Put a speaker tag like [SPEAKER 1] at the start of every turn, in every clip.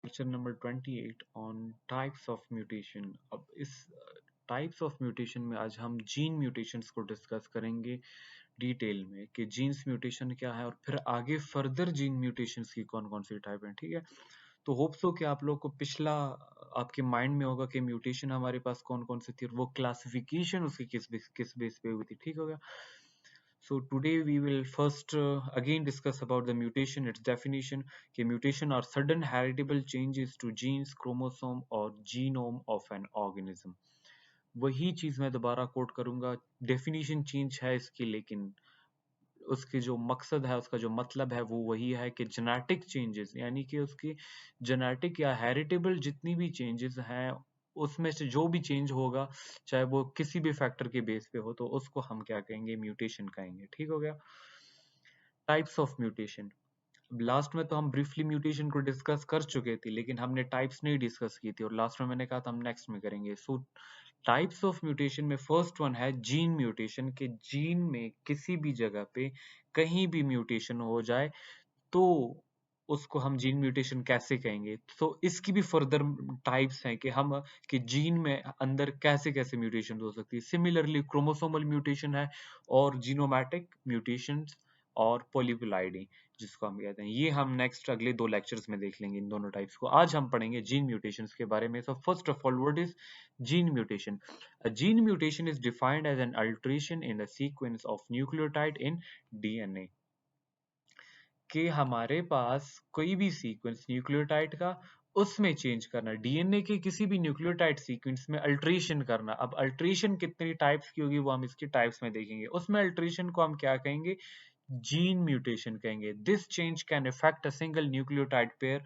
[SPEAKER 1] Lecture number 28 on types of mutation. अब इस types of mutation में आज हम जीन म्यूटेशंस को डिस्कस करेंगे डिटेल में कि जीन्स म्यूटेशन क्या है और फिर आगे फर्दर जीन म्यूटेशंस की कौन कौन सी टाइप हैं। ठीक है, तो होप सो कि आप लोग को पिछला आपके माइंड में होगा कि म्यूटेशन हमारे पास कौन कौन सी थी और वो क्लासिफिकेशन उसकी किस बेस पे हुई थी। ठीक हो गया। So today we will first again discuss about the mutation, its definition. कि mutation are sudden heritable changes to genes, chromosome और genome of an organism. वही चीज मैं दोबारा कोट करूंगा, डेफिनेशन चेंज है इसकी, लेकिन उसके जो मकसद है, उसका जो मतलब है वो वही है कि जेनेटिक चेंजेस, यानी कि उसकी जेनेटिक या हेरिटेबल जितनी भी चेंजेस हैं उसमें से जो भी चेंज होगा, चाहे वो किसी भी फैक्टर के बेस पे हो, तो उसको हम क्या कहेंगे, म्यूटेशन कहेंगे। ठीक हो गया। टाइप्स ऑफ म्यूटेशन, लास्ट में तो हम ब्रीफली म्यूटेशन को डिस्कस कर चुके थे, लेकिन हमने टाइप्स नहीं डिस्कस की थी और लास्ट में मैंने कहा था हम नेक्स्ट में करेंगे। सो टाइप्स ऑफ म्यूटेशन में फर्स्ट वन है जीन म्यूटेशन, के जीन में किसी भी जगह पे कहीं भी म्यूटेशन हो जाए तो उसको हम जीन म्यूटेशन कैसे कहेंगे। तो इसकी भी फर्दर टाइप्स हैं कि हम कि जीन में अंदर कैसे कैसे म्यूटेशन हो सकती है। सिमिलरली क्रोमोसोमल म्यूटेशन है और जीनोमैटिक म्यूटेशंस और पॉलीप्लाइडी जिसको हम कहते हैं, ये हम नेक्स्ट अगले 2 लेक्चर्स में देख लेंगे इन दोनों टाइप्स को। आज हम पढ़ेंगे जीन म्यूटेशंस के बारे में। So first of all, what is gene mutation? A gene mutation is defined as an alteration in the sequence of nucleotide in DNA. कि हमारे पास कोई भी सीक्वेंस न्यूक्लियोटाइड का, उसमें चेंज करना, डीएनए के किसी भी न्यूक्लियोटाइड सीक्वेंस में अल्ट्रेशन करना। अब अल्ट्रेशन कितनी टाइप्स की होगी वो हम इसकी टाइप्स में देखेंगे। उसमें अल्ट्रेशन को हम क्या कहेंगे, जीन म्यूटेशन कहेंगे। This change can affect a single nucleotide pair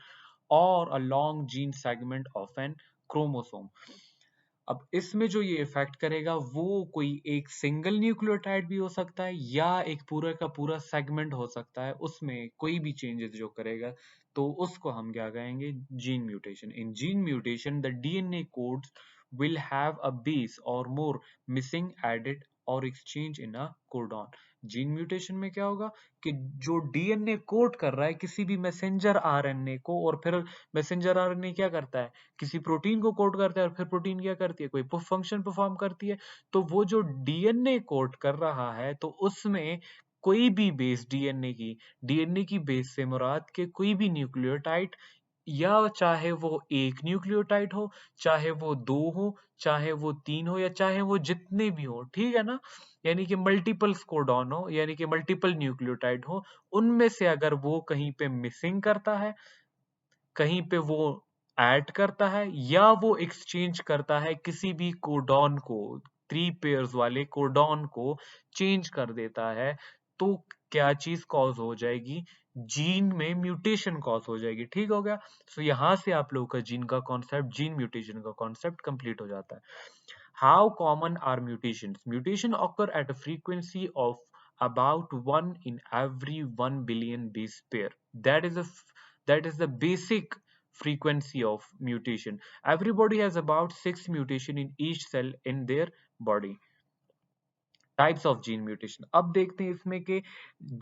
[SPEAKER 1] और a long gene segment of an chromosome. अब इसमें जो ये इफेक्ट करेगा वो कोई एक सिंगल न्यूक्लियोटाइड भी हो सकता है या एक पूरा का पूरा सेगमेंट हो सकता है, उसमें कोई भी चेंजेस जो करेगा तो उसको हम क्या कहेंगे, gene mutation. In gene mutation the DNA codes will have a base or more missing added और exchange in a codon। Gene mutation में क्या होगा कि जो डीएनए कोड कर रहा है किसी भी मैसेंजर आरएनए को, और फिर मैसेंजर आरएनए क्या करता है, किसी प्रोटीन को कोड करता है और फिर प्रोटीन क्या करती है, कोई फंक्शन परफॉर्म करती है। तो वो जो डीएनए कोड कर रहा है तो उसमें कोई भी बेस डीएनए की बेस से मुराद के कोई भी न्यूक्लियोटाइड, या चाहे वो एक न्यूक्लियोटाइड हो, चाहे वो 2 हो, चाहे वो 3 हो, या चाहे वो जितने भी हो, ठीक है ना, यानी कि मल्टीपल कोडॉन हो, यानी कि मल्टीपल न्यूक्लियोटाइड हो, उनमें से अगर वो कहीं पे मिसिंग करता है, कहीं पे वो ऐड करता है, या वो एक्सचेंज करता है किसी भी कोडॉन को, 3 पेयर्स वाले कोडॉन को चेंज कर देता है, तो क्या चीज कॉज हो जाएगी, जीन में म्यूटेशन कॉज हो जाएगी। ठीक हो गया। सो यहां से आप लोगों का जीन का कॉन्सेप्ट, जीन म्यूटेशन का कॉन्सेप्ट कंप्लीट हो जाता है। How common are mutations? Mutation occur at a frequency of about 1 in every 1 billion base pair. That is the basic frequency of mutation. Everybody has about 6 mutation in each cell in their body. Types of gene mutation, अब देखते हैं इसमें के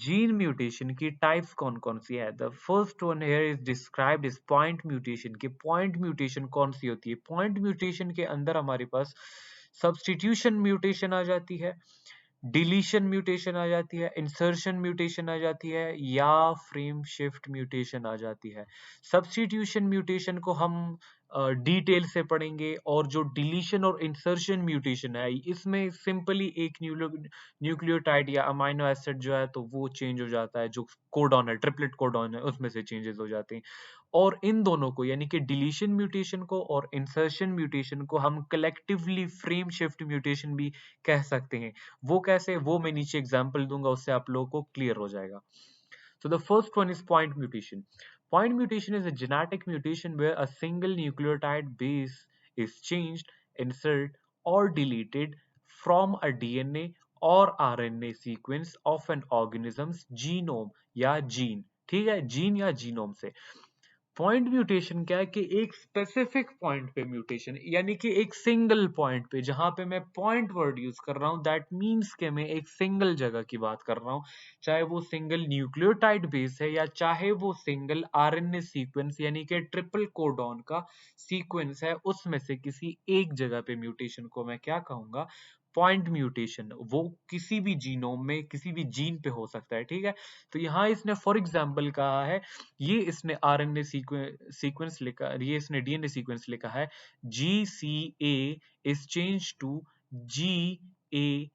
[SPEAKER 1] gene mutation की types कौन कौन सी है। The first one here is described is point mutation. के पॉइंट म्यूटेशन कौन सी होती है? पॉइंट म्यूटेशन के अंदर हमारे पास सब्स्टिट्यूशन म्यूटेशन आ जाती है, डिलीशन म्यूटेशन आ जाती है, इंसर्शन म्यूटेशन आ जाती है, या फ्रेम शिफ्ट म्यूटेशन आ जाती है। सब्स्टिट्यूशन म्यूटेशन को हम डिटेल से पढ़ेंगे, और जो डिलीशन और इंसर्शन म्यूटेशन है इसमें सिंपली एक न्यूक्लियोटाइड या अमाइनो एसिड जो है तो वो चेंज हो जाता है, जो कोडॉन है, ट्रिपलेट कोडॉन है, उसमें से चेंजेस हो जाते हैं। और इन दोनों को, यानी कि डिलीशन म्यूटेशन को और इंसर्शन म्यूटेशन को, हम कलेक्टिवली फ्रेम शिफ्ट म्यूटेशन भी कह सकते हैं। वो कैसे, वो मैं नीचे एग्जांपल दूंगा, उससे आप लोगों को क्लियर हो जाएगा। So the first one is point mutation. Point mutation is a genetic mutation where a single nucleotide base is changed, inserted or deleted from a DNA or RNA sequence of an organism's genome या gene। ठीक है, gene या genome से point mutation क्या है कि एक specific point पे म्यूटेशन, यानी कि एक सिंगल पॉइंट पे, जहां पे मैं पॉइंट वर्ड यूज कर रहा हूं, दैट मीन्स के मैं एक सिंगल जगह की बात कर रहा हूं, चाहे वो सिंगल न्यूक्लियोटाइड बेस है या चाहे वो सिंगल आरएनए सीक्वेंस यानी कि ट्रिपल कोडॉन का सीक्वेंस है, उसमें से किसी एक जगह पे म्यूटेशन को मैं क्या कहूंगा, पॉइंट म्यूटेशन। वो किसी भी जीनोम में किसी भी जीन पे हो सकता है, ठीक है। तो यहाँ इसने फॉर एग्जाम्पल कहा है, ये इसने आरएनए सीक्वेंस लिखा, ये इसने डीएनए सीक्वेंस लिखा है, GCA is change to GAA,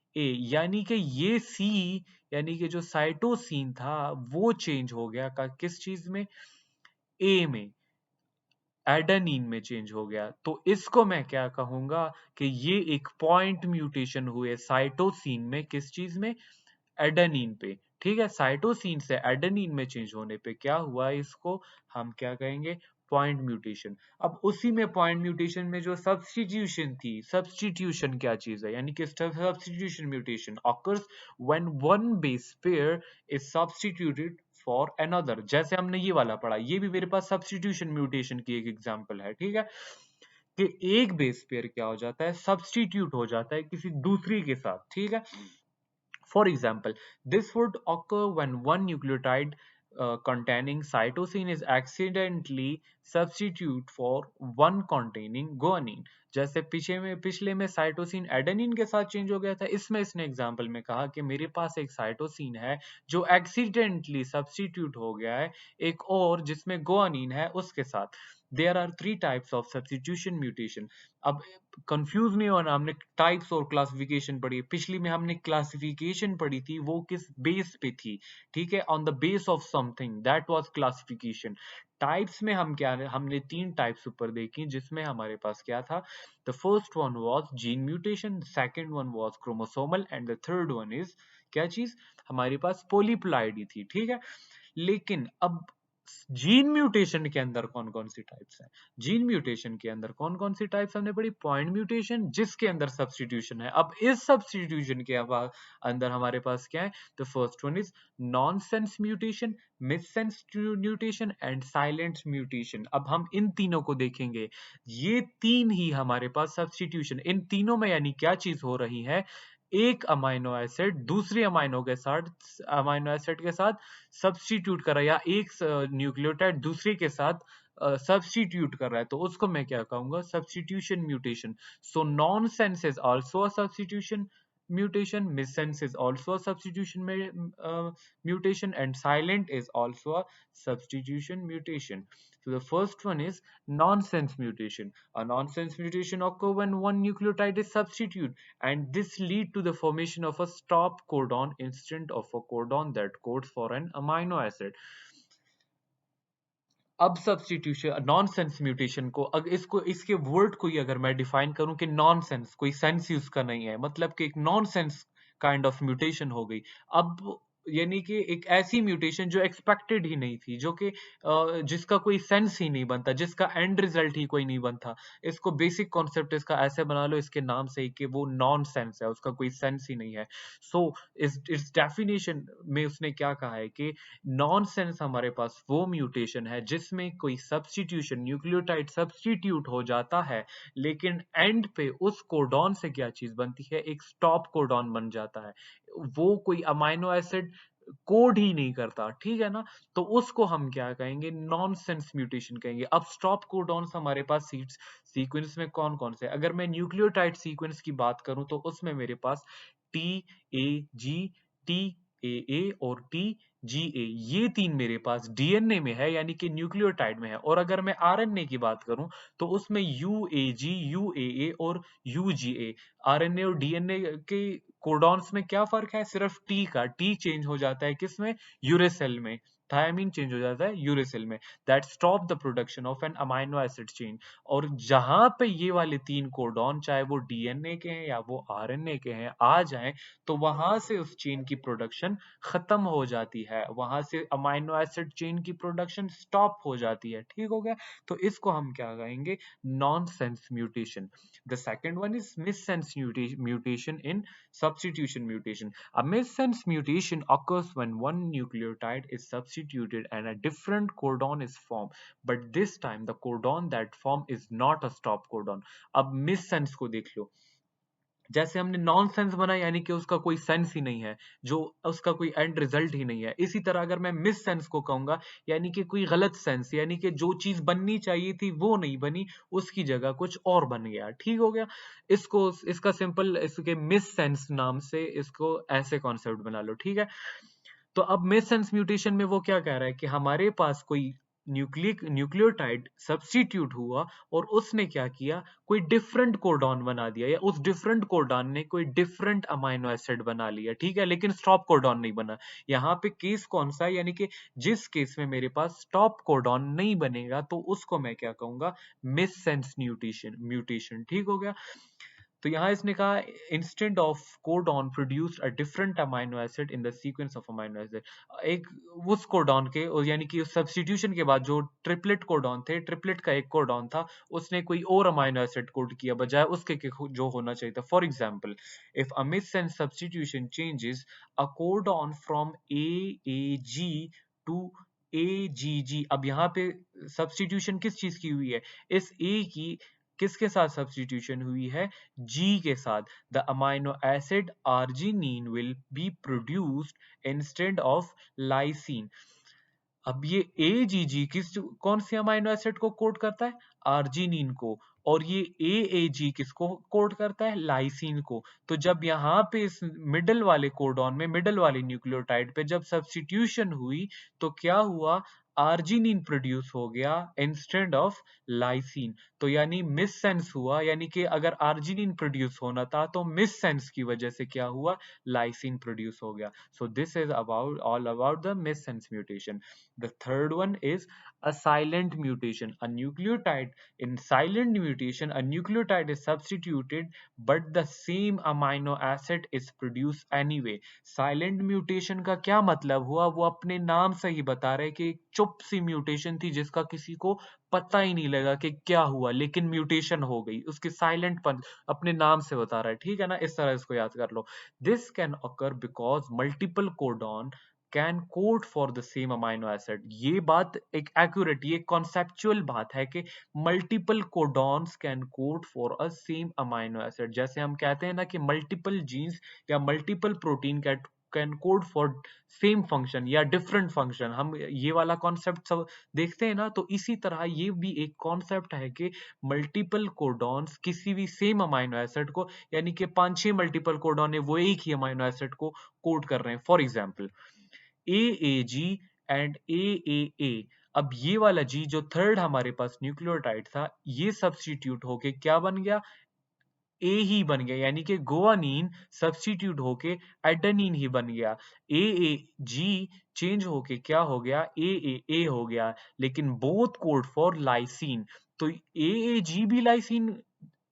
[SPEAKER 1] यानी कि ये सी, यानी कि जो साइटोसिन था वो चेंज हो गया का किस चीज में, ए में, एडेनिन में चेंज हो गया। तो इसको मैं क्या कहूंगा कि ये एक पॉइंट म्यूटेशन हुए साइटोसिन में, किस चीज में, एडेनिन पे, ठीक है। साइटोसिन से एडेनिन में चेंज होने पे क्या हुआ, इसको हम क्या कहेंगे, पॉइंट म्यूटेशन। अब उसी में पॉइंट म्यूटेशन में जो सब्स्टिट्यूशन थी, सब्स्टिट्यूशन क्या चीज है, यानी कि substitution mutation occurs when one base pair is substituted for another. जैसे हमने ये वाला पढ़ा, ये भी मेरे पास सब्स्टिट्यूशन म्यूटेशन की एक एग्जांपल है, ठीक है, कि एक बेस पेयर क्या हो जाता है, सब्स्टिट्यूट हो जाता है किसी दूसरी के साथ, ठीक है। For example, this would occur when one nucleotide containing cytosine is accidentally substitute for one containing guanine। जैसे पिछले में साइटोसिन एडेनिन के साथ चेंज हो गया था, इसमें इसने एग्जाम्पल में कहा कि मेरे पास एक साइटोसिन है जो एक्सीडेंटली सब्स्टिट्यूट हो गया है एक और जिसमें गुआनिन है उसके साथ। There are three types of substitution mutation. अब कंफ्यूज नहीं होना, हमने टाइप्स और क्लासिफिकेशन पढ़ी, पिछली में हमने क्लासिफिकेशन पढ़ी थी, वो किस बेस पे थी, ठीक है, on the base of something, that was classification. Types में हम क्या, हमने तीन टाइप्स ऊपर देखी, जिसमें हमारे पास क्या था, the first one was gene mutation, second one was chromosomal, and the third one is क्या चीज, हमारे पास पोलीप्लाइडी थी, ठीक है। लेकिन अब जीन म्यूटेशन के अंदर कौन कौन सी टाइप्स हैं, जीन म्यूटेशन के अंदर कौन कौन सी टाइप्स हमने पढ़ी, पॉइंट म्यूटेशन जिसके अंदर सब्स्टिट्यूशन है। अब इस सब्स्टिट्यूशन के अंदर हमारे पास क्या है, the first one is nonsense mutation, missense mutation and silent mutation. अब हम इन तीनों को देखेंगे, ये तीन ही हमारे पास सब्स्टिट्यूशन, इन तीनों में यानी क्या चीज हो रही है, एक अमाइनो एसिड दूसरी अमाइनो एसिड के साथ सब्स्टिट्यूट कर रहा है, या एक न्यूक्लियोटाइड दूसरे के साथ सब्स्टिट्यूट कर रहा है, तो उसको मैं क्या कहूंगा, substitution mutation. So nonsense is also a substitution mutation, missense is also a substitution mutation, and silent is also a substitution mutation. So the first one is nonsense mutation. A nonsense mutation occur when one nucleotide is substituted, and this lead to the formation of a stop codon instead of a codon that codes for an amino acid. अब substitution nonsense mutation को, अगर इसको इसके word को ही अगर मैं define करूं कि नॉनसेंस, कोई सेंस यूज का नहीं है, मतलब कि एक नॉनसेंस काइंड ऑफ म्यूटेशन हो गई। अब यानी कि एक ऐसी म्यूटेशन जो एक्सपेक्टेड ही नहीं थी, जो कि जिसका कोई सेंस ही नहीं बनता, जिसका एंड रिजल्ट ही कोई नहीं बनता। इसको बेसिक कॉन्सेप्ट इसका ऐसे बना लो इसके नाम से ही कि वो नॉन सेंस है, उसका कोई सेंस ही नहीं है। सो इस डेफिनेशन में उसने क्या कहा है कि नॉनसेंस हमारे पास वो म्यूटेशन है जिसमें कोई सब्स्टिट्यूशन, न्यूक्लियोटाइड सब्स्टिट्यूट हो जाता है, लेकिन एंड पे उस कोडॉन से क्या चीज बनती है, एक स्टॉप कोडॉन बन जाता है, वो कोई अमाइनो एसिड कोड ही नहीं करता, ठीक है ना। तो उसको हम क्या कहेंगे, नॉनसेंस म्यूटेशन कहेंगे। अब स्टॉप कोडॉन्स हमारे पास सीक्वेंस में कौन कौन से, अगर मैं न्यूक्लियोटाइड सीक्वेंस की बात करूं तो उसमें मेरे पास TAG, TAA और TGA, ये तीन मेरे पास डीएनए में है, यानी कि न्यूक्लियोटाइड में है। और अगर मैं आरएनए की बात करूं तो उसमें UAG, UAA और UGA। आरएनए और डीएनए के कोडॉन्स में क्या फर्क है, सिर्फ टी का, टी चेंज हो जाता है किसमें, यूरेसिल में, थायमीन चेंज हो जाता है यूरेसिल में, that stop the production of an amino acid chain. और जहां पे ये वाले तीन कोडॉन, चाहे वो डीएनए के हैं या वो आरएनए के हैं, आ जाएं, तो वहां से उस चेन की प्रोडक्शन खत्म हो जाती है, वहां से अमाइनो एसिड चेन की प्रोडक्शन स्टॉप हो जाती है, ठीक हो गया। तो इसको हम क्या कहेंगे, nonsense mutation. The second one is missense mutation in substitution mutation. A missense mutation occurs when one nucleotide is substituted and a different codon is formed, but this time the codon that form is not a stop codon. अब miss sense को देख लो, जैसे हमने non sense बना यानी कि उसका कोई सेंस ही नहीं है, जो उसका कोई एंड रिजल्ट ही नहीं है। इसी तरह अगर मैं मिस सेंस को कहूंगा यानी कि कोई गलत सेंस, यानी कि जो चीज बननी चाहिए थी वो नहीं बनी, उसकी जगह कुछ और बन गया। ठीक हो गया। इसको इसका सिंपल इसके मिस सेंस नाम से इसको ऐसे कॉन्सेप्ट बना लो। ठीक है। तो अब मिससेंस म्यूटेशन में वो क्या कह रहा है कि हमारे पास कोई न्यूक्लियोटाइड सब्स्टिट्यूट हुआ और उसने क्या किया, कोई डिफरेंट कोडॉन बना दिया, या उस डिफरेंट कोडॉन ने कोई डिफरेंट अमाइनो एसिड बना लिया। ठीक है, लेकिन स्टॉप कोडॉन नहीं बना। यहाँ पे केस कौन सा है, यानी कि जिस केस में मेरे पास स्टॉप कोडॉन नहीं बनेगा तो उसको मैं क्या कहूंगा, मिससेंस म्यूटेशन। ठीक हो गया। तो यहाँ इसने कहा instant of codon produced a different amino acid in the sequence of amino acid. एक उस कोडॉन के, और यानी कि सब्स्टिट्यूशन के बाद जो ट्रिपलेट कोडॉन थे, ट्रिपलेट का एक कोडॉन था, उसने कोई और अमाइनो एसिड कोड किया बजाय उसके जो होना चाहिए था। For example, if a missense substitution changes a codon from AAG to AGG। अब यहाँ पे सब्स्टिट्यूशन किस चीज की हुई है, इस A की किसके साथ सब्स्टिट्यूशन हुई है, G के साथ। The amino acid arginine will be produced instead of lysine. अब ये AGG कौन से अमाइनो एसिड को कोड करता है, आर्जिनिन को, और ये AAG किसको कोड करता है, लाइसिन को। तो जब यहाँ पे इस मिडल वाले कोडॉन में, मिडल वाले न्यूक्लियोटाइड पे जब सब्स्टिट्यूशन हुई तो क्या हुआ, आर्जिनिन प्रोड्यूस हो गया इंस्टेड ऑफ लाइसिन। तो यानी मिस सेंस हुआ, यानी कि अगर आर्जिनिन प्रोड्यूस होना था तो मिस सेंस की वजह से क्या हुआ, लाइसिन प्रोड्यूस हो गया। सो this is about all about the miss sense mutation. The third one is a silent mutation. A nucleotide, in silent mutation, a nucleotide is substituted, but the same amino acid is produced anyway. Silent mutation का क्या मतलब हुआ, वो अपने नाम से ही बता रहे कि एक चुप सी म्यूटेशन थी जिसका किसी को पता ही नहीं लगा कि क्या हुआ, लेकिन म्यूटेशन हो गई, उसकी साइलेंट पन अपने नाम से बता रहा है। ठीक है ना, इस तरह इसको याद कर लो। This can occur because multiple codon can code for the same amino acid. ये बात एक एक्यूरेट, ये कॉन्सेप्चुअल बात है कि multiple codons can code for a same amino acid. जैसे हम कहते हैं ना कि मल्टीपल जीन्स या multiple protein can code for same function या डिफरेंट फंक्शन। हम ये वाला कॉन्सेप्ट सब देखते हैं ना, तो इसी तरह ये भी एक कॉन्सेप्ट है कि मल्टीपल कोडॉन्स किसी भी सेम अमाइनो एसिड को, यानी कि 5-6 मल्टीपल कोडॉन है वो एक ही अमाइनो एसिड को कोड कर रहे हैं। For example AAG and AAA। अब ये वाला जी जो थर्ड हमारे पास न्यूक्लियोटाइड था, ये सब्स्टिट्यूट होके क्या बन गया, ए ही बन गया, यानी कि गोआनीन सब्स्टिट्यूट होके एडेनिन ही बन गया। AAG चेंज होके क्या हो गया, AAA हो गया, लेकिन बोथ कोड फॉर लाइसिन। तो AAG भी लाइसिन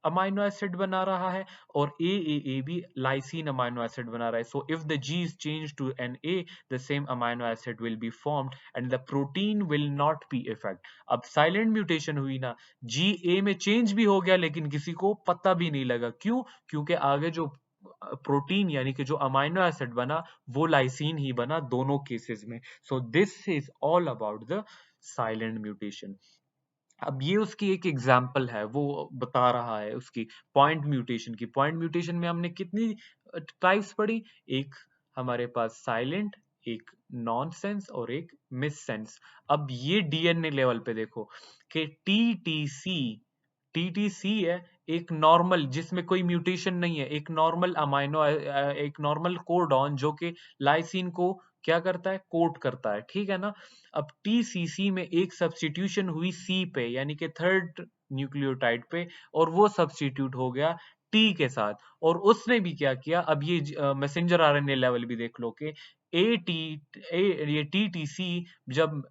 [SPEAKER 1] अमाइनो एसिड बना रहा है और AAA भी लाइसिन अमाइनो एसिड बना रहा है। So if the G is changed to an A, the same amino acid will be formed and the protein will not be affected। अब साइलेंट म्यूटेशन हुई ना, G A में change भी हो गया लेकिन किसी को पता भी नहीं लगा। क्यों, क्योंकि आगे जो प्रोटीन यानी कि जो अमाइनो एसिड बना वो लाइसिन ही बना दोनों केसेस में। सो this is all about the silent mutation. अब ये उसकी एक एग्जाम्पल है, वो बता रहा है उसकी पॉइंट म्यूटेशन की। पॉइंट म्यूटेशन में हमने कितनी टाइप्स पढ़ी, एक हमारे पास साइलेंट, एक नॉनसेंस और एक मिस सेंस। अब ये डीएनए लेवल पे देखो कि टीटीसी है एक नॉर्मल जिसमें कोई म्यूटेशन नहीं है, एक नॉर्मल अमाइनो, एक नॉर्मल कोडॉन जो कि लाइसिन को क्या करता है, कोड करता है। ठीक है ना। अब टीसीसी में एक सब्स्टिट्यूशन हुई सी पे, यानी कि थर्ड न्यूक्लियोटाइड पे, और वो सब्स्टिट्यूट हो गया टी के साथ। और उसने भी क्या किया, अब ये मैसेंजर आरएनए लेवल भी देख लो कि ये टीटीसी जब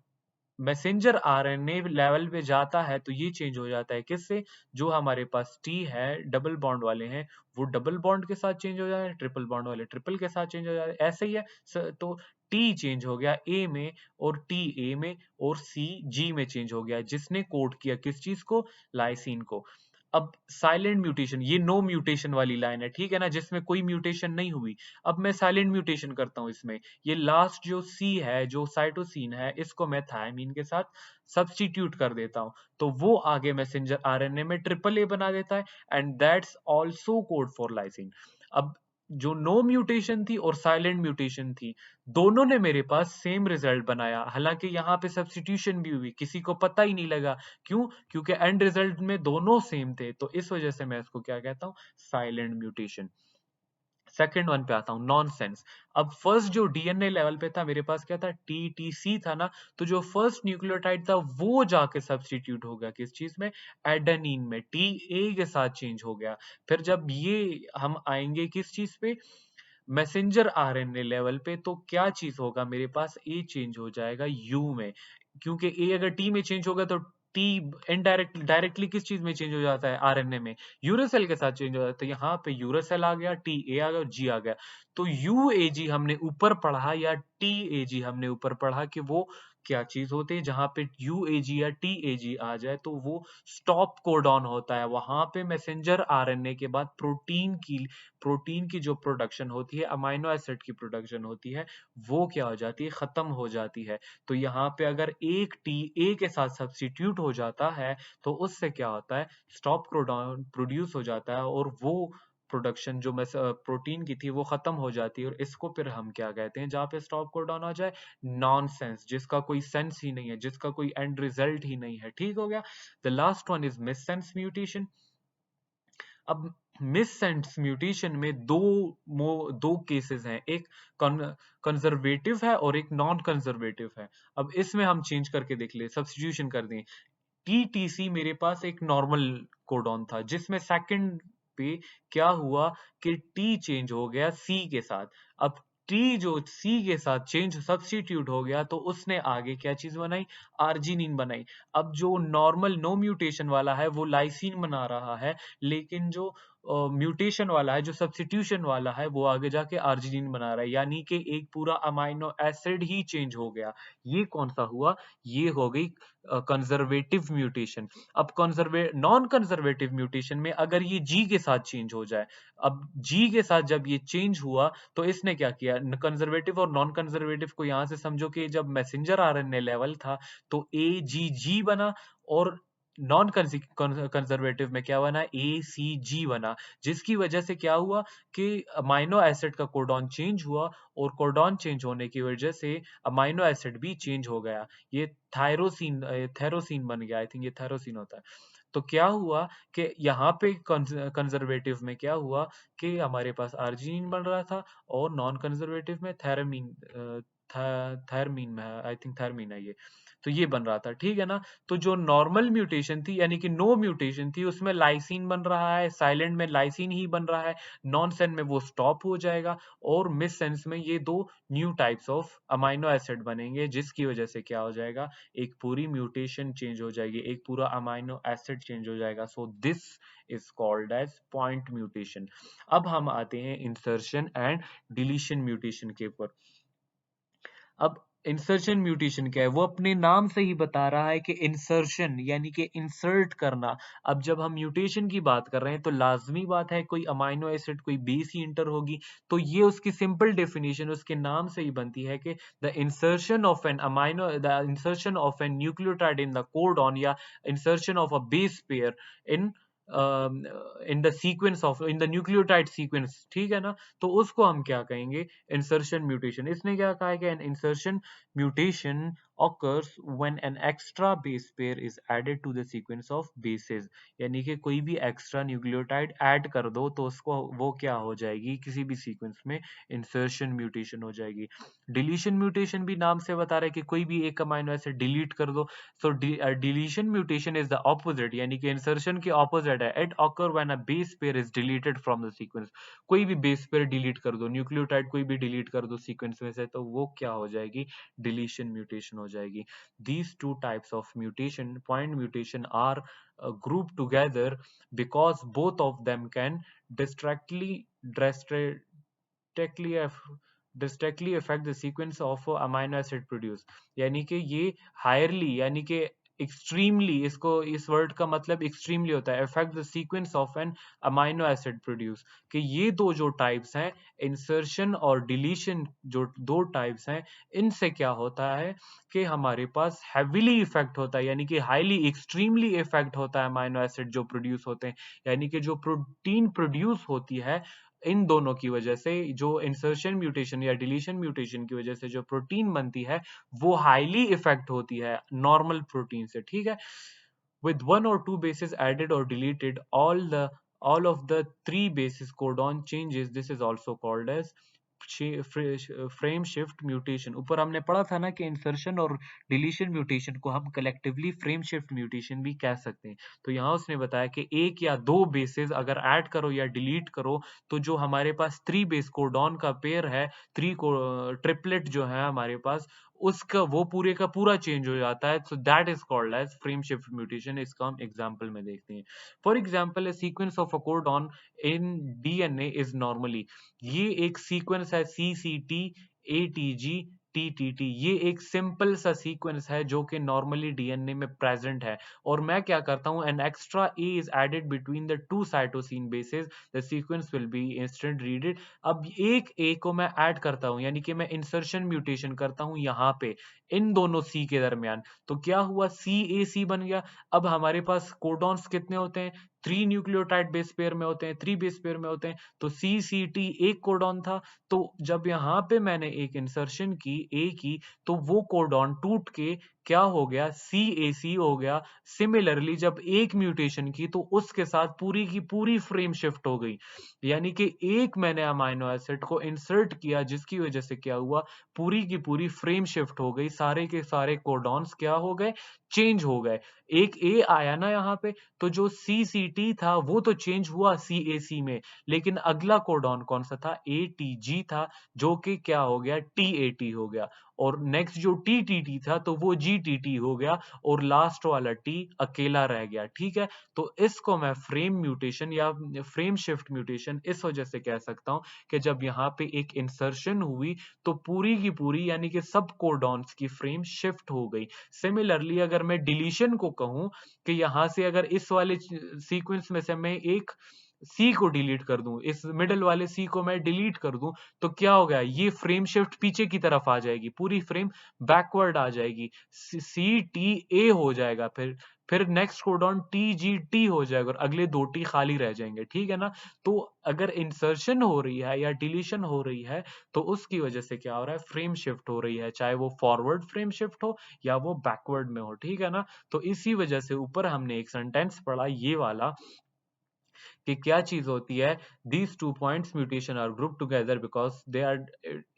[SPEAKER 1] मैसेंजर आरएनए लेवल पे जाता है तो ये चेंज हो जाता है किससे, जो हमारे पास टी है डबल बॉन्ड वाले हैं वो डबल बॉन्ड के साथ चेंज हो जाता है, ट्रिपल बॉन्ड वाले ट्रिपल के साथ चेंज हो जाता है। ऐसे ही है। तो टी चेंज हो गया ए में और टी ए में और सी जी में चेंज हो गया, जिसने कोड किया किस चीज को, लाइसिन को। अब साइलेंट म्यूटेशन, ये नो म्यूटेशन वाली लाइन है, ठीक है ना, जिसमें कोई म्यूटेशन नहीं हुई। अब मैं साइलेंट म्यूटेशन करता हूँ इसमें, ये लास्ट जो सी है, जो साइटोसिन है, इसको मैं थायमीन के साथ सब्स्टिट्यूट कर देता हूँ, तो वो आगे मैसेंजर आरएनए में ट्रिपल ए बना देता है, and that's also code for lysine. अब जो नो म्यूटेशन थी और साइलेंट म्यूटेशन थी, दोनों ने मेरे पास सेम रिजल्ट बनाया, हालांकि यहाँ पे सब्स्टिट्यूशन भी हुई, किसी को पता ही नहीं लगा। क्यों? क्योंकि एंड रिजल्ट में दोनों सेम थे, तो इस वजह से मैं इसको क्या कहता हूँ, साइलेंट म्यूटेशन। सेकेंड वन पे आता हूँ, नॉनसेंस। अब फर्स्ट जो डीएनए लेवल पे था, मेरे पास क्या था, टीटीसी था ना, तो जो फर्स्ट न्यूक्लियोटाइड था वो जाके सब्स्टिट्यूट हो गया किस चीज में, एडेनिन में, टी ए के साथ चेंज हो गया। फिर जब ये हम आएंगे किस चीज पे, मैसेंजर आरएनए लेवल पे, तो क्या चीज होगा मेरे पास, ए चेंज हो जाएगा यू में, क्योंकि ए अगर टी में चेंज होगा तो टी डायरेक्टली किस चीज में चेंज हो जाता है, आरएनए में, यूरेसिल के साथ चेंज हो जाता है। तो यहाँ पे यूरेसिल आ गया, टी ए आ गया और जी आ गया। तो यू ए जी हमने ऊपर पढ़ा या टी ए जी हमने ऊपर पढ़ा कि वो क्या चीज होती है, जहां पे यू ए जी या टी ए जी आ जाए तो वो स्टॉप कोडॉन होता है, वहां पे मैसेंजर आरएनए के बाद प्रोटीन की जो प्रोडक्शन होती है, अमाइनो एसिड की प्रोडक्शन होती है, वो क्या हो जाती है, खत्म हो जाती है। तो यहाँ पे अगर एक टी ए के साथ सब्स्टिट्यूट हो जाता है, तो उससे क्या होता है, स्टॉप कोडॉन प्रोड्यूस हो जाता है, और वो प्रोडक्शन जो प्रोटीन की थी वो खत्म हो जाती है, और इसको फिर हम क्या कहते हैं, जहाँ पे स्टॉप कोडॉन आ जाए, नॉनसेंस, जिसका कोई सेंस ही नहीं है, जिसका कोई एंड रिजल्ट ही नहीं है। ठीक हो गया। The last one is missense mutation. अब मिससेंस म्यूटेशन में दो केसेस हैं, एक कंजर्वेटिव है और एक नॉन कंजर्वेटिव है। अब इसमें हम चेंज करके देख ले, सब्स्टिट्यूशन कर दें। टीटीसी मेरे पास एक नॉर्मल कोडॉन था, जिसमें सेकंड पे क्या हुआ कि टी चेंज हो गया सी के साथ। अब टी जो सी के साथ चेंज सब्स्टिट्यूट हो गया, तो उसने आगे क्या चीज बनाई, आर्जिनिन बनाई। अब जो नॉर्मल नो म्यूटेशन वाला है वो लाइसिन बना रहा है, लेकिन जो म्यूटेशन वाला है, जो सब्स्टिट्यूशन वाला है, वो आगे जाके आर्जिनिन बना रहा है, यानी कि एक पूरा अमाइनो एसिड ही चेंज हो गया। ये कौन सा हुआ, ये हो गई कंजर्वेटिव म्यूटेशन। अब नॉन कंजर्वेटिव म्यूटेशन में अगर ये जी के साथ चेंज हो जाए, अब जी के साथ जब ये चेंज हुआ, तो इसने क्या किया, कंजर्वेटिव और नॉन कंजर्वेटिव को यहां से समझो कि जब मैसेंजर आरएनए लेवल था, तो ए जी जी बना, और नॉन कंजर्वेटिव में क्या बना, ए सी जी बना, जिसकी वजह से क्या हुआ कि अमाइनो एसिड का कोडॉन चेंज हुआ, और कोडॉन चेंज होने की वजह से अमाइनो एसिड भी चेंज हो गया। ये थैरोसिन बन गया, आई थिंक ये थैरोसिन होता है। तो क्या हुआ कि यहाँ पे कंजर्वेटिव में क्या हुआ कि हमारे पास आर्जिनिन बन रहा था, और नॉन कंजर्वेटिव में थैरमीन में, आई थिंक थैरमीन है ये, तो ये बन रहा था। ठीक है ना। तो जो नॉर्मल म्यूटेशन थी, यानी कि नो म्यूटेशन थी, उसमें लाइसिन बन रहा है, साइलेंट में लाइसिन ही बन रहा है, नॉन सेंस में वो स्टॉप हो जाएगा, और मिस सेंस में ये दो new types of amino acid बनेंगे, जिसकी वजह से क्या हो जाएगा, एक पूरी म्यूटेशन चेंज हो जाएगी, एक पूरा अमाइनो एसिड चेंज हो जाएगा। So this is called as point mutation. अब हम आते हैं इंसर्शन एंड डिलीशन म्यूटेशन के ऊपर। अब इंसर्शन म्यूटेशन क्या है, वो अपने नाम से ही बता रहा है कि इंसर्शन यानी कि इंसर्ट करना। अब जब हम म्यूटेशन की बात कर रहे हैं, तो लाजमी बात है कोई अमाइनो एसिड, कोई बेस ही इंटर होगी, तो ये उसकी सिंपल डेफिनेशन उसके नाम से ही बनती है कि the insertion of an nucleotide in the codon, या insertion of a base pair in in the nucleotide sequence. ठीक है ना। तो उसको हम क्या कहेंगे, इंसर्शन म्यूटेशन। इसने क्या कहा है कि an insertion mutation occurs when an extra base pair is added to the sequence of bases, यानी कि कोई भी एक्स्ट्रा न्यूक्लियोटाइड ऐड कर दो तो उसको वो क्या हो जाएगी, किसी भी सीक्वेंस में इंसर्शन म्यूटेशन हो जाएगी। डिलीशन म्यूटेशन भी नाम से बता रहा है कि कोई भी एक अमाइनो एसिड डिलीट कर दो। So deletion mutation is the opposite, यानी कि इंसर्शन के ऑपोजिट है। It occur when a base pair is deleted from the sequence. कोई भी बेस पेयर डिलीट कर दो, न्यूक्लियोटाइड कोई भी डिलीट कर दो सीक्वेंस में से, तो वो क्या हो जाएगी, डिलीशन म्यूटेशन हो जाएगी। These two types of mutation, point mutation, are grouped together because both of them can distractly drastically directly affect the sequence of amino acid produce। यानी कि ये हायरली, यानी कि एक्सट्रीमली, इसको इस वर्ड का मतलब एक्सट्रीमली होता है, affect the sequence of an amino acid produce, कि ये दो जो टाइप्स हैं, इंसर्शन और डिलीशन, जो दो टाइप्स हैं, इनसे क्या होता है कि हमारे पास हैविली इफेक्ट होता है, यानी कि हाईली एक्सट्रीमली इफेक्ट होता है अमाइनो एसिड जो प्रोड्यूस होते हैं, यानी कि जो प्रोटीन प्रोड्यूस होती है इन दोनों की वजह से, जो इंसर्शन म्यूटेशन या डिलीशन म्यूटेशन की वजह से जो प्रोटीन बनती है वो हाईली इफेक्ट होती है नॉर्मल प्रोटीन से, ठीक है। With one or two bases added or deleted, all of the three bases codon changes. This is also called as frame shift mutation. ऊपर हमने पढ़ा था ना कि इंसर्शन और डिलीशन म्यूटेशन को हम कलेक्टिवली फ्रेम शिफ्ट म्यूटेशन भी कह सकते हैं। तो यहाँ उसने बताया कि एक या दो बेसेस अगर ऐड करो या डिलीट करो तो जो हमारे पास थ्री बेस कोडॉन का पेयर है, थ्री को ट्रिपलेट जो है हमारे पास, उसका वो पूरे का पूरा चेंज हो जाता है। So that is called as frame shift mutation. इसका हम एग्जांपल में देखते हैं। For example, a sequence of a codon in DNA is normally, ये एक सीक्वेंस है CCT ATG TTT, ये एक सिंपल सा सीक्वेंस है जो कि नॉर्मली डीएनए में प्रेजेंट है। और मैं क्या करता हूं, an extra A is added between the two cytosine bases, the sequence will be instant readed. अब एक ए को मैं ऐड करता हूं, यानी कि मैं इंसर्शन म्यूटेशन करता हूं यहाँ पे इन दोनों सी के दरमियान, तो क्या हुआ, CAC बन गया। अब हमारे पास कोडॉन्स कितने होते हैं, 3 न्यूक्लियोटाइड बेस पेयर में होते हैं, 3 बेस पेयर में होते हैं, तो CCT एक कोडॉन था। तो जब यहाँ पे मैंने एक इंसर्शन की ए की, तो वो कोडॉन टूट के क्या हो गया, CAC हो गया। सिमिलरली जब एक म्यूटेशन की तो उसके साथ पूरी की पूरी फ्रेम शिफ्ट हो गई, यानी कि एक मैंने अमाइनो एसिड को इंसर्ट किया जिसकी वजह से क्या हुआ, पूरी की पूरी फ्रेम शिफ्ट हो गई, सारे के सारे कोडॉन्स क्या हो गए, चेंज हो गए। एक ए आया ना यहाँ पे, तो जो CCT था वो तो चेंज हुआ CAC में, लेकिन अगला कोडॉन कौन सा था, ATG था, जो कि क्या हो गया, TAT हो गया। और नेक्स्ट जो TTT था तो वो GTT हो गया, और लास्ट वाला T अकेला रह गया, ठीक है। तो इसको मैं फ्रेम म्यूटेशन या फ्रेम शिफ्ट म्यूटेशन इस वजह से कह सकता हूं कि जब यहाँ पे एक इंसर्शन हुई तो पूरी की पूरी, यानी कि सब कोडॉन्स की फ्रेम शिफ्ट हो गई। सिमिलरली अगर मैं डिलीशन को कहूं कि यहां से अगर इस वाले सीक्वेंस में से मैं एक सी को डिलीट कर दूं, इस मिडल वाले सी को मैं डिलीट कर दूं, तो क्या हो गया, ये फ्रेम शिफ्ट पीछे की तरफ आ जाएगी, पूरी फ्रेम बैकवर्ड आ जाएगी, CTA हो जाएगा, फिर नेक्स्ट कोडॉन TGT हो जाएगा, और अगले दो टी खाली रह जाएंगे, ठीक है ना। तो अगर इंसर्शन हो रही है या डिलीशन हो रही है तो उसकी वजह से क्या हो रहा है, फ्रेम शिफ्ट हो रही है, चाहे वो फॉरवर्ड फ्रेम शिफ्ट हो या वो बैकवर्ड में हो, ठीक है ना। तो इसी वजह से ऊपर हमने एक सेंटेंस पढ़ा ये वाला, कि क्या चीज होती है, these two points mutation are grouped together because they are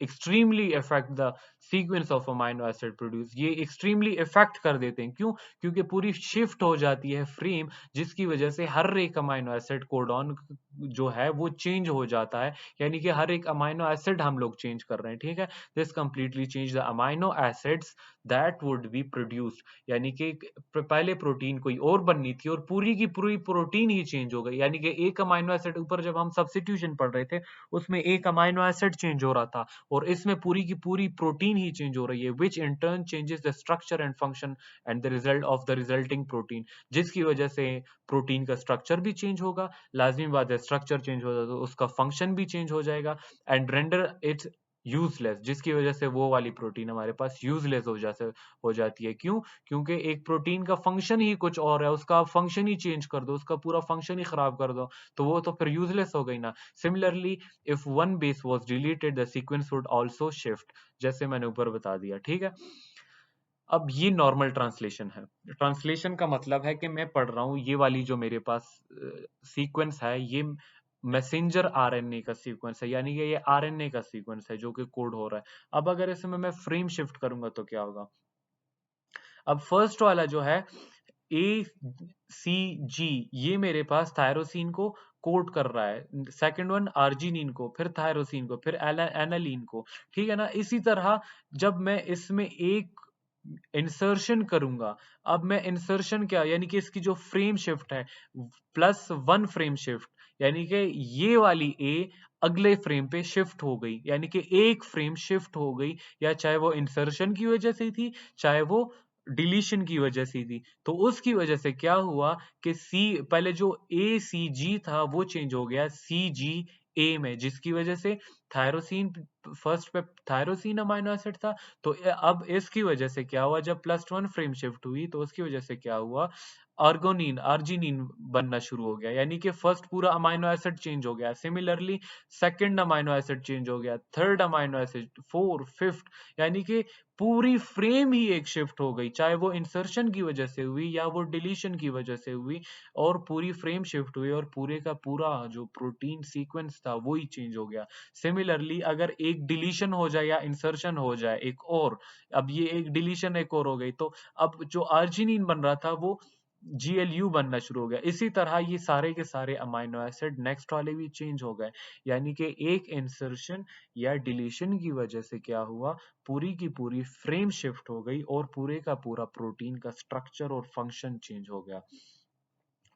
[SPEAKER 1] extremely affect the sequence of amino acid produce। ये extremely affect कर देते हैं, क्यों, क्योंकि पूरी शिफ्ट हो जाती है फ्रेम, जिसकी वजह से हर एक अमाइनो एसिड कोडॉन जो है वो चेंज हो जाता है, यानी कि हर एक अमाइनो एसिड हम लोग चेंज कर रहे हैं, ठीक है। This completely change the amino acids that would be produced, यानी कि पहले प्रोटीन कोई और बननी थी और पूरी की पूरी प्रोटीन ही चेंज हो गई, यानी कि एक अमाइनो एसिड, ऊपर जब हम सब्स्टिट्यूशन पढ़ रहे थे उसमें एक अमाइनो एसिड चेंज हो रहा था, और इसमें पूरी की पूरी प्रोटीन ही चेंज हो रही है, which in turn changes the structure and function and the result of the resulting protein, जिसकी वजह से प्रोटीन का स्ट्रक्चर भी चेंज होगा, लाजमी बात है, स्ट्रक्चर चेंज होगा तो उसका फंक्शन भी चेंज हो जाएगा, एंड रेंडर इट्स यूजलेस, जिसकी वजह से वो वाली प्रोटीन हमारे पास यूजलेस हो जाती है। क्यों, क्योंकि एक प्रोटीन का फंक्शन ही कुछ और है, उसका फंक्शन ही चेंज कर दो, उसका पूरा फंक्शन ही खराब कर दो, तो वो तो फिर यूजलेस हो गई ना। Similarly if one base was deleted the sequence would also shift, जैसे मैंने ऊपर बता दिया, ठीक है। अब ये नॉर्मल ट्रांसलेशन है। ट्रांसलेशन का मतलब है कि मैं पढ़ रहा हूँ, ये वाली जो मेरे पास सीक्वेंस है ये मैसेंजर आरएनए का सीक्वेंस है, यानी कि ये आरएनए का सीक्वेंस है जो कि कोड हो रहा है। अब अगर इसमें मैं फ्रेम शिफ्ट करूंगा तो क्या होगा, अब फर्स्ट वाला जो है ACG, ये मेरे पास थायरोसिन को कोड कर रहा है, सेकंड वन आर्जिनिन को, फिर थायरोसिन को, फिर एनालिन को, ठीक है ना। इसी तरह जब मैं इसमें एक इंसर्शन करूंगा, अब मैं इंसर्शन क्या, यानी कि इसकी जो फ्रेम शिफ्ट है +1 फ्रेम शिफ्ट, यानी कि ये वाली ए अगले फ्रेम पे शिफ्ट हो गई, यानी कि एक फ्रेम शिफ्ट हो गई, या चाहे वो इंसर्शन की वजह से थी, चाहे वो डिलीशन की वजह से थी। तो उसकी वजह से क्या हुआ कि सी पहले जो ए सी जी था वो चेंज हो गया सी जी ए में, जिसकी वजह से थायरोसिन फर्स्ट पे थायरोसिन अमाइनो एसिड था। तो अब इसकी वजह से क्या हुआ, जब +1 फ्रेम शिफ्ट हुई तो उसकी वजह से क्या हुआ, आर्गोनिन अर्जिनिन बनना शुरू हो गया, यानी कि फर्स्ट पूरा अमाइनो एसिड चेंज हो गया। Similarly second amino acid change हो गया, third amino acid, fourth, fifth, यानी कि पूरी फ्रेम ही एक शिफ्ट हो गई, चाहे वो इंसर्शन की वजह से हुई या वो डिलीशन की वजह से हुई, और पूरी फ्रेम शिफ्ट हुई और पूरे का पूरा जो प्रोटीन सीक्वेंस था वो ही चेंज हो गया। सिमिलरली अगर एक डिलीशन हो जाए या इंसर्शन हो जाए एक और, अब ये एक डिलीशन एक और हो गई, तो अब जो आर्जिनिन बन रहा था वो GLU बनना शुरू हो गया। इसी तरह ये सारे के सारे अमाइनो एसिड नेक्स्ट वाले भी चेंज हो गए, यानी कि एक इंसर्शन या डिलीशन की वजह से क्या हुआ, पूरी की पूरी फ्रेम शिफ्ट हो गई और पूरे का पूरा प्रोटीन का स्ट्रक्चर और फंक्शन चेंज हो गया।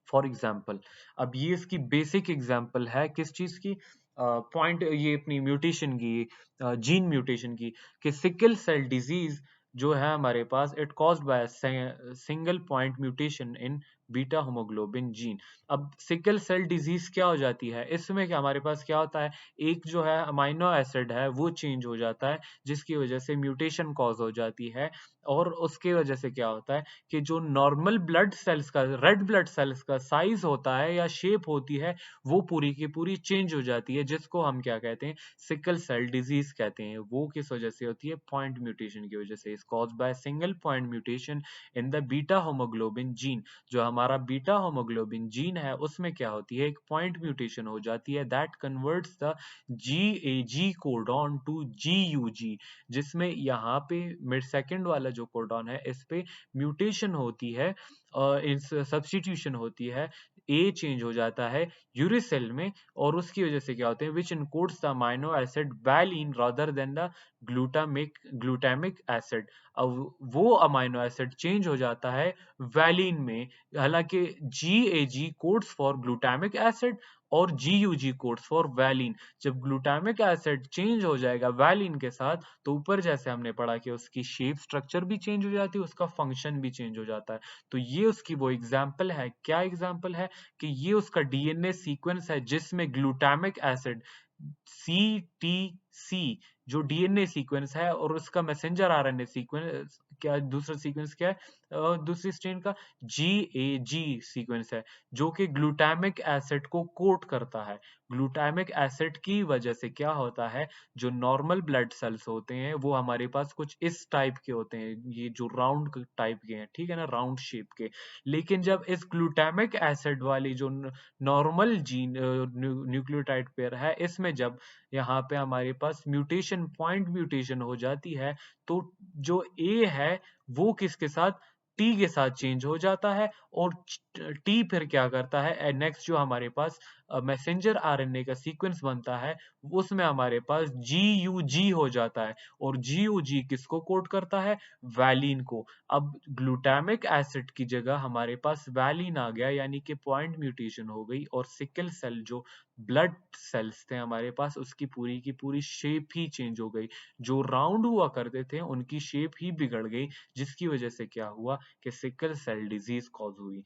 [SPEAKER 1] फॉर एग्जाम्पल, अब ये इसकी बेसिक एग्जाम्पल है किस चीज की, पॉइंट ये अपनी म्यूटेशन की, जीन म्यूटेशन की, कि सिकल सेल डिजीज जो है हमारे पास, it caused by single point mutation in beta haemoglobin gene. अब सिकल सेल डिजीज क्या हो जाती है, इसमें क्या हमारे पास क्या होता है, एक जो है अमाइनो एसिड है वो चेंज हो जाता है, जिसकी वजह से म्यूटेशन कॉज हो जाती है, और उसके वजह से क्या होता है कि जो नॉर्मल ब्लड सेल्स का, रेड ब्लड सेल्स का साइज होता है या शेप होती है, वो पूरी की पूरी चेंज हो जाती है, जिसको हम क्या कहते हैं, सिकल सेल डिजीज कहते हैं। वो किस वजह से होती है, पॉइंट म्यूटेशन की वजह से, is caused by single point mutation in the beta haemoglobin gene. जो हमारा बीटा होमोग्लोबिन जीन है उसमें क्या होती है, एक पॉइंट म्यूटेशन हो जाती है, that converts the GAG codon to GUG, जिसमें यहाँ पे मिड सेकंड वाला जो कोडॉन है इस पे म्यूटेशन होती है, इस सब्स्टिट्यूशन होती है, ए चेंज हो जाता है यूरिसेल में, और उसकी वजह से क्या होते हैं, which encodes the amino acid valine rather than the glutamic acid. अब वो अमाइनो एसिड चेंज हो जाता है वैलिन में, हालांकि GAG codes for glutamic acid और GUG कोड्स फॉर वैलिन। जब ग्लूटामिक एसिड चेंज हो जाएगा वैलिन के साथ, तो ऊपर जैसे हमने पढ़ा कि उसकी शेप स्ट्रक्चर भी चेंज हो जाती है, उसका फंक्शन भी चेंज हो जाता है। तो ये उसकी वो एग्जाम्पल है, क्या एग्जाम्पल है, कि ये उसका DNA सीक्वेंस है जिसमें ग्लूटामिक एसिड CTC जो DNA सीक्वेंस है, और उसका मैसेंजर RNA सीक्वेंस क्या, दूसरा सीक्वेंस क्या है, दूसरी स्ट्रेन का GAG सीक्वेंस है, जो कि ग्लूटामिक एसिड को कोट करता है। ग्लूटामिक एसिड की वजह से क्या होता है, जो नॉर्मल ब्लड सेल्स होते हैं वो हमारे पास कुछ इस टाइप के होते हैं, ये जो राउंड टाइप के हैं, ठीक है ना, राउंड शेप के। लेकिन जब इस ग्लूटामिक एसिड वाली जो नॉर्मल जीन न्यूक्लियोटाइड पेयर है, इसमें जब यहाँ पे हमारे पास म्यूटेशन, पॉइंट म्यूटेशन हो जाती है, तो जो ए है वो किसके साथ, टी के साथ चेंज हो जाता है, और टी फिर क्या करता है, नेक्स्ट जो हमारे पास मैसेंजर RNA का सीक्वेंस बनता है, उसमें हमारे पास GUG हो जाता है, और GUG किसको कोड करता है, वैलिन को। अब ग्लूटामिक एसिड की जगह हमारे पास वैलिन आ गया, यानी कि पॉइंट म्यूटेशन हो गई, और सिकल सेल जो ब्लड सेल्स थे हमारे पास, उसकी पूरी की पूरी शेप ही चेंज हो गई, जो राउंड हुआ करते थे उनकी शेप ही बिगड़ गई, जिसकी वजह से क्या हुआ कि सिकल सेल डिजीज कॉज हुई।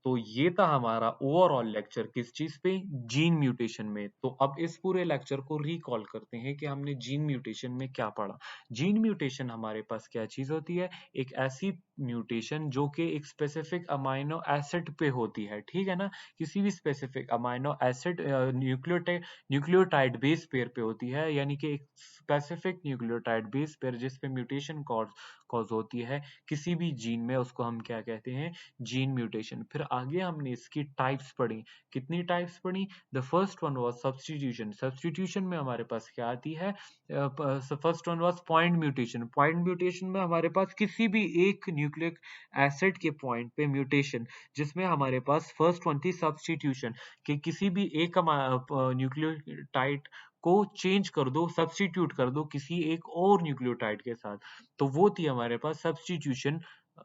[SPEAKER 1] तो ये था हमारा ओवरऑल लेक्चर किस चीज पे, जीन म्यूटेशन में। तो अब इस पूरे लेक्चर को रिकॉल करते हैं कि हमने जीन म्यूटेशन में क्या पढ़ा। जीन म्यूटेशन हमारे पास क्या चीज होती है, एक ऐसी म्यूटेशन जो कि एक स्पेसिफिक अमाइनो एसिड पे होती है, ठीक है ना, किसी भी specific amino acid nucleotide base pair पे होती है, यानी कि एक स्पेसिफिक न्यूक्लियोटाइड बेस पेयर जिस पे म्यूटेशन कॉज होती है किसी भी जीन में, उसको हम क्या कहते हैं, जीन म्यूटेशन। फिर आगे हमने इसकी टाइप्स पढ़ी, कितनी टाइप्स पढ़ी, the first one was substitution. Substitution में हमारे पास क्या आती है, first one was point mutation. Point mutation में हमारे पास किसी भी एक न्यूक्लिक एसिड के पॉइंट पे म्यूटेशन, जिसमें हमारे पास फर्स्ट वन थी सब्स्टिट्यूशन, कि किसी भी एक न्यूक्लियोटाइड को चेंज कर दो, सब्स्टिट्यूट कर दो किसी एक और न्यूक्लियोटाइड के साथ, तो वो थी हमारे पास सब्स्टिट्यूशन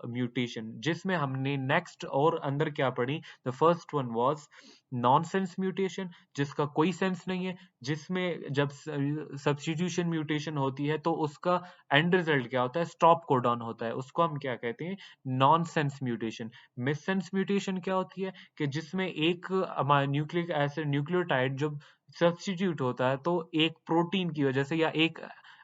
[SPEAKER 1] म्यूटेशन, जिसमें हमने नेक्स्ट और अंदर क्या पढ़ी, the first one was nonsense mutation, जिसका कोई सेंस नहीं है, जिसमें जब सब्स्टिट्यूशन म्यूटेशन होती है तो उसका एंड रिजल्ट क्या होता है, स्टॉप कोडॉन होता है, उसको हम क्या कहते हैं, नॉनसेंस म्यूटेशन। मिससेंस म्यूटेशन क्या होती है कि जिसमें एक न्यूक्लिक एसिड न्यूक्लियोटाइड जब सब्स्टिट्यूट होता है तो एक प्रोटीन की वजह से या एक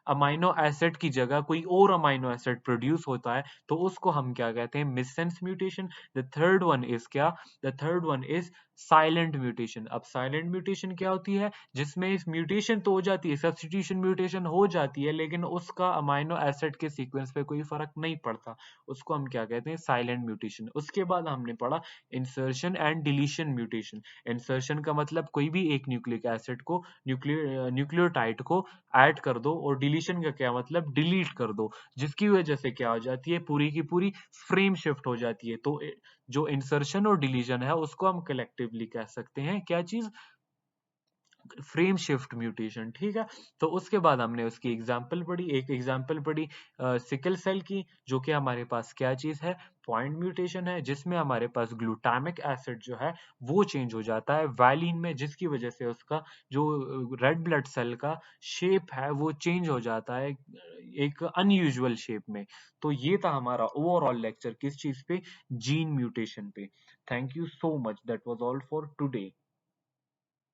[SPEAKER 1] अमाइनो एसिड की जगह कोई और अमाइनो एसिड प्रोड्यूस होता है, तो उसको हम क्या कहते हैं, missense mutation. The third one is क्या, the third one is silent mutation. अब साइलेंट म्यूटेशन क्या होती है, जिसमें इस म्यूटेशन तो हो जाती है, सब्स्टिट्यूशन म्यूटेशन हो जाती है, लेकिन उसका अमाइनो एसिड के सीक्वेंस पे कोई फर्क नहीं पड़ता, उसको हम क्या कहते हैं, साइलेंट म्यूटेशन। उसके बाद हमने पढ़ा insertion and deletion mutation. Insertion का मतलब कोई भी एक न्यूक्लिक एसिड को न्यूक्लियोटाइड को ऐड कर दो, और डिलीशन का क्या मतलब, डिलीट कर दो, जिसकी वजह से क्या हो जाती है, पूरी की पूरी फ्रेम शिफ्ट हो जाती है। तो जो इंसर्शन और डिलीशन है उसको हम कलेक्टिवली कह सकते हैं क्या चीज, फ्रेम शिफ्ट म्यूटेशन। ठीक है, तो उसके बाद हमने उसकी एग्जांपल पढ़ी, एक एग्जांपल पढ़ी सिकल सेल की, जो कि हमारे पास क्या चीज है, पॉइंट म्यूटेशन है, जिसमें हमारे पास ग्लूटामिक एसिड जो है वो चेंज हो जाता है वैलिन में, जिसकी वजह से उसका जो रेड ब्लड सेल का शेप है वो चेंज हो जाता है एक अनयूजुअल शेप में। तो ये था हमारा ओवरऑल लेक्चर किस चीज पे, जीन म्यूटेशन पे। Thank you so much, that was all for today.